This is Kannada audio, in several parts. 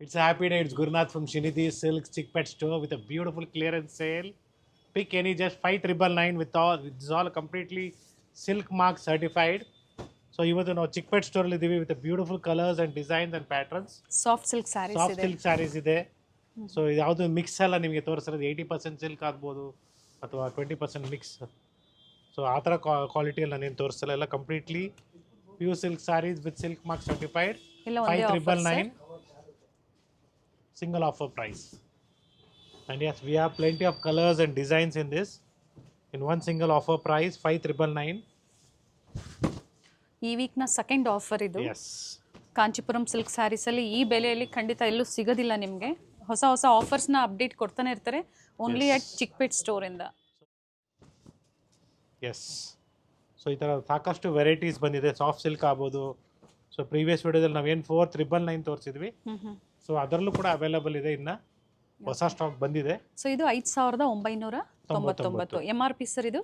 It's a happy day. It's Gurnath from Shinidhi Silk Chick Pet Store with a beautiful clearance sale. Pick any, just 5,999 with all. It's all completely silk mark certified. So ಇವತ್ತು ನಾವು ಚಿಕ್ ಪೆಟ್ ಸ್ಟೋರ್ ಅಲ್ಲಿ ಇದೀವಿ with beautiful colours and designs and patterns. Soft silk saris soft ಇದೆ. ಸಿಲ್ಕ್ ಸ್ಯಾರೀಸ್ ಇದೆ. ಸೊ ಯಾವುದು ಮಿಕ್ಸ್ ಎಲ್ಲ ನಿಮಗೆ ತೋರಿಸಿರೋದು 80% ಸಿಲ್ಕ್ ಆಗ್ಬೋದು ಅಥವಾ 20% ಮಿಕ್ಸ್. ಸೊ ಆ ಥರ ಕ್ವಾಲಿಟಿಯಲ್ಲಿ ನಾನೇನು ತೋರಿಸಲ್ಲ, ಎಲ್ಲ completely pure silk saris with silk mark certified. ಇಲ್ಲ ಒಂದೇ offer 5,999 single offer price. And yes, we have plenty of colors and designs in this. In one single offer price, 5,999. ಈ ವೀಕ್ ನ ಸೆಕೆಂಡ್ ಆಫರ್ ಇದು. Yes. ಕಾಂಚೀಪುರಂ ಸಿಲ್ಕ್ ಸ್ಯಾರೀಸ್ ಅಲ್ಲಿ ಈ ಬೆಲೆಯಲ್ಲಿ ಖಂಡಿತ ಎಲ್ಲೂ ಸಿಗೋದಿಲ್ಲ ನಿಮಗೆ. ಹೊಸ ಹೊಸ ಆಫರ್ಸ್ ನ ಅಪ್ಡೇಟ್ ಕೊಡ್ತಾನೆ ಇರ್ತಾರೆ only at Chickpet store ಇಂದ. ಎಸ್, ಸೊ ಈ ಥರ ಸಾಕಷ್ಟು ವೆರೈಟೀಸ್ ಬಂದಿದೆ. ಸಾಫ್ಟ್ ಸಿಲ್ಕ್ ಆಗ್ಬೋದು. ಸೊ ಪ್ರೀವಿಯಸ್ ವಿಡಿಯೋದಲ್ಲಿ ನಾವೇನು 4,999 ತೋರಿಸಿದ್ವಿ. ಸೊ ಅದರಲ್ಲೂ ಕೂಡ ಅವೈಲೇಬಲ್ ಇದೆ, ಇನ್ನು ಹೊಸ ಸ್ಟಾಕ್ ಬಂದಿದೆ. ಸೊ ಇದು 5,999 MRP ಸರ್ ಇದು.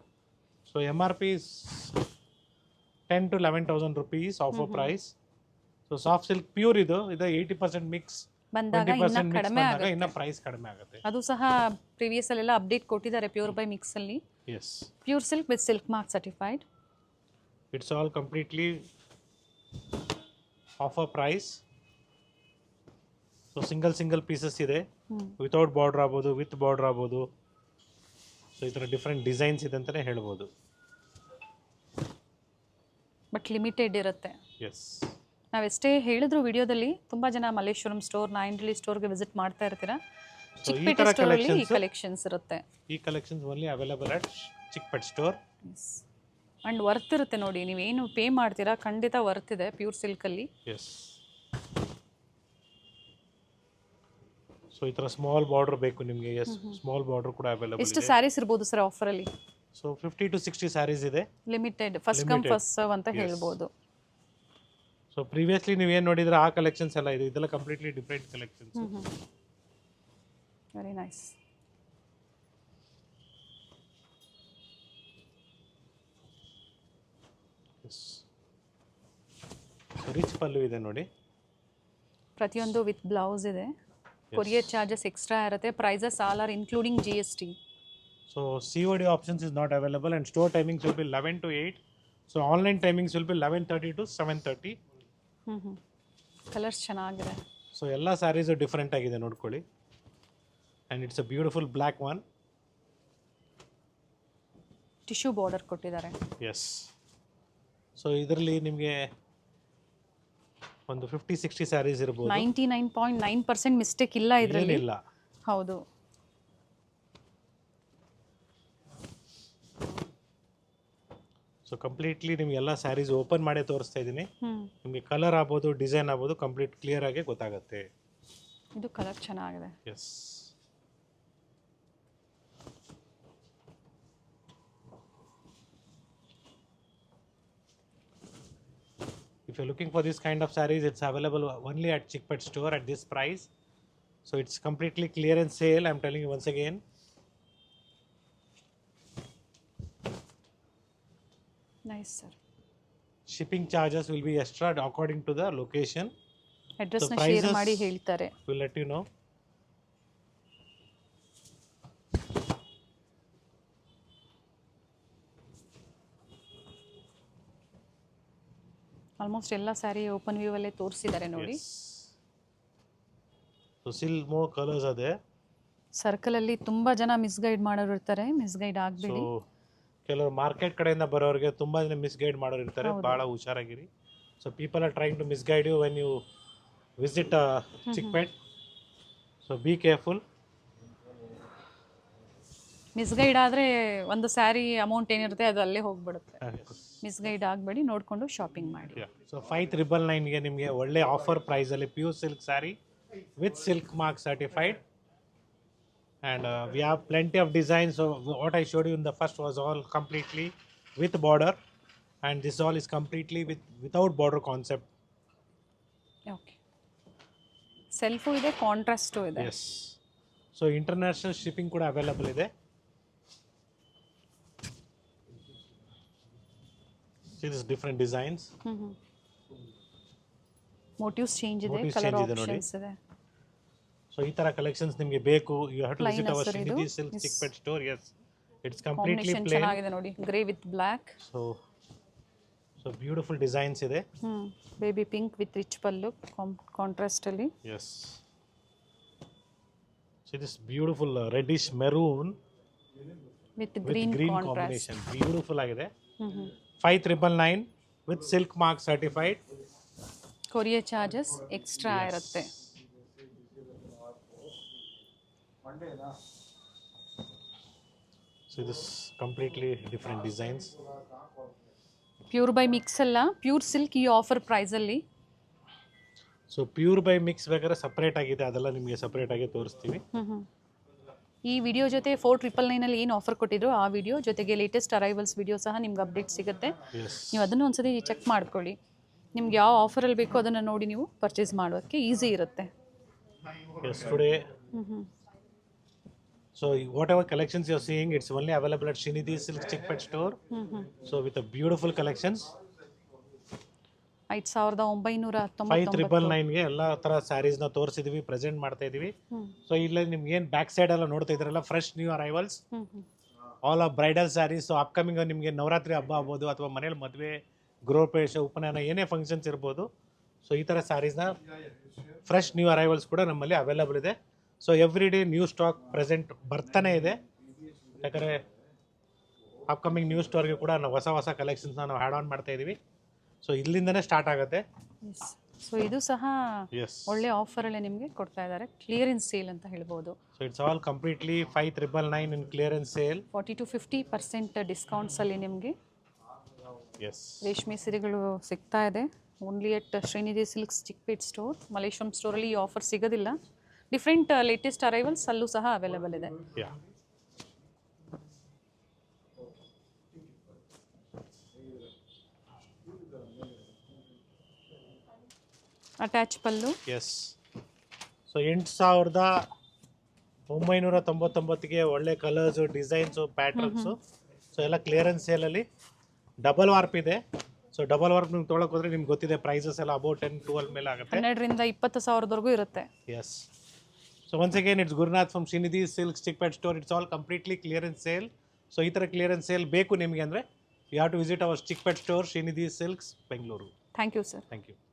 So MRP 10 to 11,000 rupees offer price. So soft silk pure ಇದು 80% ಮಿಕ್ಸ್ ಬಂದಾಗ ಇನ್ನ ಪ್ರೈಸ್ ಕಡಿಮೆ ಆಗುತ್ತೆ. ಅದು ಸಹ ಪ್ರೀವಿಯಸ್ ಅಲ್ಲೆಲ್ಲ ಅಪ್ಡೇಟ್ ಕೊಟ್ಟಿದ್ದಾರೆ ಪ್ಯೂರ್ ಬೈ ಮಿಕ್ಸ್ ಅಲ್ಲಿ. Yes, pure silk with silk mark certified. It's all completely offer price. So single pieces ಇದೆ. ವಿತೌಟ್ ಬಾರ್ಡರ್ ಆಗ್ಬೋದು, ವಿತ್ ಬಾರ್ಡರ್ ಆಗ್ಬೋದು. ಸೊ ಈ ಥರ ಡಿಫ್ರೆಂಟ್ ಡಿಸೈನ್ಸ್ ಇದೆ ಅಂತಲೇ ಹೇಳ್ಬೋದು. ಬಟ್ ಲಿಮಿಟೆಡ್ ಇರುತ್ತೆ. ಎಸ್, ನಾವೆಷ್ಟೇ ಹೇಳಿದ್ರು ವಿಡಿಯೋದಲ್ಲಿ ತುಂಬ ಜನ ಮಲ್ಲೇಶ್ವರಂ ಸ್ಟೋರ್, ನಾಯಂಡಳ್ಳಿ ಸ್ಟೋರ್ಗೆ ವಿಸಿಟ್ ಮಾಡ್ತಾ ಇರ್ತೀರಾ. ಚಿಕ್ ಪೆಟ್ ಸ್ಟೋರ್ ಅಲ್ಲಿ ಈ ಕಲೆಕ್ಷನ್ಸ್ ಇರುತ್ತೆ. ಈ collections only available at Chickpet store. And worth ಇರುತ್ತೆ ನೋಡಿ, ನೀವೇನು ಪೇ ಮಾಡ್ತೀರಾ ಖಂಡಿತ ವರ್ತ್ ಇದೆ ಪ್ಯೂರ್ ಸಿಲ್ಕ್ ಅಲ್ಲಿ. ಎಸ್, ಸೊ ಈ ಥರ ಸ್ಮಾಲ್ ಬಾರ್ಡರ್ ಬೇಕು ನಿಮಗೆ. ಎಸ್, ಸ್ಮಾಲ್ ಬಾರ್ಡರ್ ಕೂಡ ಅವೈಲೇಬಲ್ ಎಷ್ಟು ಇದೆ. ಸ್ಯಾರೀಸ್ ಇರ್ಬೋದು ಸರ್ ಆಫರ್ ಅಲ್ಲಿ? ಸೊ 50 to 60 ಸ್ಯಾರೀಸ್ ಇದೆ. Limited, first come first serve ಅಂತ ಹೇಳ್ಬೋದು. ಸೊ ಪ್ರೀವಿಯಸ್ಲಿ ನೀವು ಏನು ನೋಡಿದ್ರೆ ಆ ಕಲೆಕ್ಷನ್ಸ್ ಎಲ್ಲ ಇದೆ, ಇದೆಲ್ಲ completely different collections. Very nice. Rich pallu ಇದೆ ನೋಡಿ. ಪ್ರತಿಯೊಂದು ವಿತ್ ಬ್ಲೌಸ್ ಇದೆ. ಕೊರಿಯರ್ ಚಾರ್ಜಸ್ ಎಕ್ಸ್ಟ್ರಾ ಇರುತ್ತೆ. Prices all are including GST. So COD options is not available and store timings will be 11 to 8. So online timings will be 11:30 to 7:30. Colours ಚೆನ್ನಾಗಿದೆ. ಸೊ ಎಲ್ಲ ಸ್ಯಾರೀಸು ಡಿಫ್ರೆಂಟ್ ಆಗಿದೆ ನೋಡ್ಕೊಳ್ಳಿ. And it's a beautiful black one. Tissue border ಕೊಟ್ಟಿದ್ದಾರೆ. ಎಸ್, ಸೊ ಇದರಲ್ಲಿ ನಿಮಗೆ ಒಂದು 50-60 ಸ್ಯಾರೀಸ್ ಇರ್ಬೋದು. 99.9% ಮಿಸ್ಟೇಕ್ ಇಲ್ಲ ಇದರಲ್ಲಿ. ಇಲ್ಲ, ಹೌದು. ಸೊ ಕಂಪ್ಲೀಟ್ಲಿ ನಿಮ್ಗೆ ಎಲ್ಲ ಸ್ಯಾರೀಸ್ ಓಪನ್ ಮಾಡೇ ತೋರಿಸ್ತಾ ಇದ್ದೀನಿ. ನಿಮಗೆ ಕಲರ್ ಆಗ್ಬೋದು, ಡಿಸೈನ್ ಆಗ್ಬೋದು, ಕಂಪ್ಲೀಟ್ ಕ್ಲಿಯರ್ ಆಗಿ ಗೊತ್ತಾಗುತ್ತೆ. ಇದು ಕಲರ್ ಚೆನ್ನಾಗಿದೆ. Yes, if you're looking for this kind of sarees, it's available only at Chick Pet Store at this price. So it's completely clearance sale, I'm telling you once again. Nice sir. Shipping charges will be extra according to the location. Address ನ prices ಶೇರ್ ಮಾಡಿ ಹೇಳ್ತಾರೆ. We'll let you know. Almost ಎಲ್ಲ ಸ್ಯಾರಿ ಓಪನ್ ವ್ಯೂ ಅಲ್ಲೇ ತೋರಿಸಿದ್ದಾರೆ ನೋಡಿ. So still more colors are there. Circle ಅಲ್ಲಿ ತುಂಬಾ ಜನ ಮಿಸ್ಗೈಡ್ ಮಾಡೋರು ಇರ್ತಾರೆ. ಮಿಸ್ಗೈಡ್ ಆಗಬೇಡಿ. ಸೊ ಕೆಲವರು ಮಾರ್ಕೆಟ್ ಕಡೆಯಿಂದ ಬರೋರಿಗೆ ತುಂಬಾ ಜನ ಮಿಸ್ಗೈಡ್ ಮಾಡೋರು ಇರ್ತಾರೆ. ಭಾಳ ಹುಷಾರಾಗಿರಿ. So people are trying to misguide you when you visit Chickpet. So be careful. Misguide ಆದರೆ ಒಂದು ಸ್ಯಾರಿ ಅಮೌಂಟ್ ಏನಿರುತ್ತೆ ಅದು ಅಲ್ಲೇ ಹೋಗ್ಬಿಡುತ್ತೆ. ಮಿಸ್ಗೈಡ್ ಆಗಬೇಡಿ, ನೋಡಿಕೊಂಡು ಶಾಪಿಂಗ್ ಮಾಡಿ. ಸೊ 5,999ಗೆ ನಿಮಗೆ ಒಳ್ಳೆ ಆಫರ್ ಪ್ರೈಸಲ್ಲಿ pure silk sari with silk mark certified. And we have plenty of designs. So what I showed you in the first was all completely with border, and this all is completely without border concept. Okay, self ಇದೆ, ಕಾಂಟ್ರಾಸ್ಟು ಇದೆ. Yes. So international shipping ಕೂಡ ಅವೈಲೇಬಲ್ ಇದೆ. See this different designs. Motives change ಇದೆ, Motifs ಕಲರ್ change ಇದೆ ನೋಡಿ. ಆಪ್ಷನ್ಸ್ ಇದೆ. ಸೊ ಈ ತರ ಕಲೆಕ್ಷನ್ಸ್ ನಿಮಗೆ ಬೇಕು, you have to Plain visit our sir ಇದು? Srinidhi silk Yes. Chickpet store. Yes, it's completely combination plain. ಚೆನ್ನಾಗಿದೆ ನೋಡಿ, grey with black. So beautiful designs ಇದೆ. Baby pink with rich pallu contrast ಅಲ್ಲಿ. Yes, so this beautiful reddish maroon with with green green contrast. Combination beautiful ಆಗಿದೆ. 5999 with silk mark certified. Courier charges extra ಇರುತ್ತೆ. So this completely different designs. Pure by mix ಅಲ್ಲ, ಪ್ಯೂರ್ ಸಿಲ್ಕ್ ಈ ಆಫರ್ ಪ್ರೈಸಲ್ಲಿ. ಸೊ ಪ್ಯೂರ್ ಬೈ ಮಿಕ್ಸ್ ಬೇಕಾದ್ರೆ ಸಪ್ರೇಟ್ ಆಗಿದೆ, ಅದೆಲ್ಲ ನಿಮಗೆ ಸಪ್ರೇಟ್ ಆಗಿ ತೋರಿಸ್ತೀವಿ. ಈ ವಿಡಿಯೋ ಜೊತೆ 4999 ಏನು ಆಫರ್ ಕೊಟ್ಟಿದ್ರು ಆ ವಿಡಿಯೋ ಜೊತೆಗೆ ಲೇಟೆಸ್ಟ್ ಅರೈವಲ್ಸ್ ವಿಡಿಯೋ ಸಹ ನಿಮ್ಗೆ ಅಪ್ಡೇಟ್ ಸಿಗುತ್ತೆ. ಎಸ್, ನೀವು ಅದನ್ನು ಒಂದ್ಸತಿ ಚೆಕ್ ಮಾಡ್ಕೊಳ್ಳಿ. ನಿಮ್ಗೆ ಯಾವ ಆಫರಲ್ಲಿ ಬೇಕೋ ಅದನ್ನು ನೋಡಿ ನೀವು ಪರ್ಚೇಸ್ ಮಾಡೋಕ್ಕೆ ಈಸಿ ಇರುತ್ತೆ. Yes, today so whatever collections you're seeing, it's only available at Srinidhi Silk Chickpet store. So with a beautiful collections. 5999 5999 ಗೆ ಎಲ್ಲ ತರ ಸ್ಯಾರೀಸ್ ನ ತೋರಿಸಿದೀವಿ, ಪ್ರೆಸೆಂಟ್ ಮಾಡ್ತಾ ಇದೀವಿ. ಸೊ ಇಲ್ಲಿ ನಿಮ್ಗೆ ಏನ್ ಬ್ಯಾಕ್ ಸೈಡ್ ಎಲ್ಲ ನೋಡ್ತಾ ಇದ್ರಲ್ಲ, fresh new arrivals, all of bridal saris. So upcoming ನಿಮಗೆ ನವರಾತ್ರಿ ಹಬ್ಬ ಆಗ್ಬೋದು ಅಥವಾ ಮನೇಲಿ ಮದುವೆ, ಗೃಹಪ್ರವೇಶ, ಉಪನಯನ ಏನೇ ಫಂಕ್ಷನ್ಸ್ ಇರ್ಬೋದು. ಸೊ ಈ ಥರ ಸ್ಯಾರೀಸ್ನ ಫ್ರೆಶ್ ನ್ಯೂ ಅರೈವಲ್ಸ್ ಕೂಡ ನಮ್ಮಲ್ಲಿ ಅವೈಲಬಲ್ ಇದೆ. So every day new stock present ಬರ್ತಾನೆ ಇದೆ. ಯಾಕಂದರೆ ಅಪ್ಕಮಿಂಗ್ ನ್ಯೂ ಸ್ಟೋರ್ಗೆ ಕೂಡ ನಾವು ಹೊಸ ಕಲೆಕ್ಷನ್ಸ್ನ ನಾವು ಆ್ಯಡ್ ಆನ್ ಮಾಡ್ತಾ ಇದ್ದೀವಿ. ಸೊ ಇಲ್ಲಿಂದನೇ ಸ್ಟಾರ್ಟ್ ಆಗುತ್ತೆ. ಸೊ ಇದು ಸಹ ಎಸ್, ಒಳ್ಳೆ ಆಫರಲ್ಲೇ ನಿಮಗೆ ಕೊಡ್ತಾ ಇದ್ದಾರೆ, ಕ್ಲಿಯರೆನ್ಸ್ ಸೇಲ್ ಅಂತ ಹೇಳ್ಬೋದು. So it's all completely 5999 in clearance sale. 40-50% ಡಿಸ್ಕೌಂಟ್ಸಲ್ಲಿ ನಿಮಗೆ ಎಸ್, ರೇಷ್ಮೆ ಸೀರೆಗಳು ಸಿಗ್ತಾ ಇದೆ. Only at Srinidhi silks Chickpet store. Malleshwaram ಸ್ಟೋರಲ್ಲಿ ಈ ಆಫರ್ ಸಿಗೋದಿಲ್ಲ. ಡಿಫ್ರೆಂಟ್ ಲೇಟೆಸ್ಟ್ ಅರೈವಲ್ಸ್ ಅಲ್ಲೂ ಸಹ ಅವೈಲೇಬಲ್ ಇದೆ. ಯಾ, ಅಟ್ಯಾಚ್ ಪಲ್ಲು. ಎಸ್. ಸೊ 8999ಗೆ ಒಳ್ಳೆ ಕಲರ್ಸು, ಡಿಸೈನ್ಸು, ಪ್ಯಾಟ್ರನ್ಸು. ಸೊ ಎಲ್ಲ ಕ್ಲಿಯರೆನ್ಸ್ ಸೇಲಲ್ಲಿ ಡಬಲ್ ವಾರ್ಪ್ ಇದೆ. ಸೊ ಡಬಲ್ ವಾರ್ಪ್ ನಿಮ್ಗೆ ತೊಗೊಳಕ್ಕೆ ಹೋದ್ರೆ ನಿಮ್ಗೆ ಗೊತ್ತಿದೆ ಪ್ರೈಸಸ್ ಎಲ್ಲ ಅಬೌಟ್ 10-12 ಮೇಲೆ ಆಗುತ್ತೆ. 12,000 ರಿಂದ 20,000 ಇರುತ್ತೆ. Yes. So once again it's Gurunath from Srinidhi silks Chickpet store. It's all completely clearance sale. So ಈ ಥರ ಕ್ಲಿಯರೆನ್ಸ್ ಸೇಲ್ ಬೇಕು ನಿಮಗೆ ಅಂದರೆ you have to visit our Chickpet store, Srinidhi Silks, Bengaluru. Thank you sir. Thank you.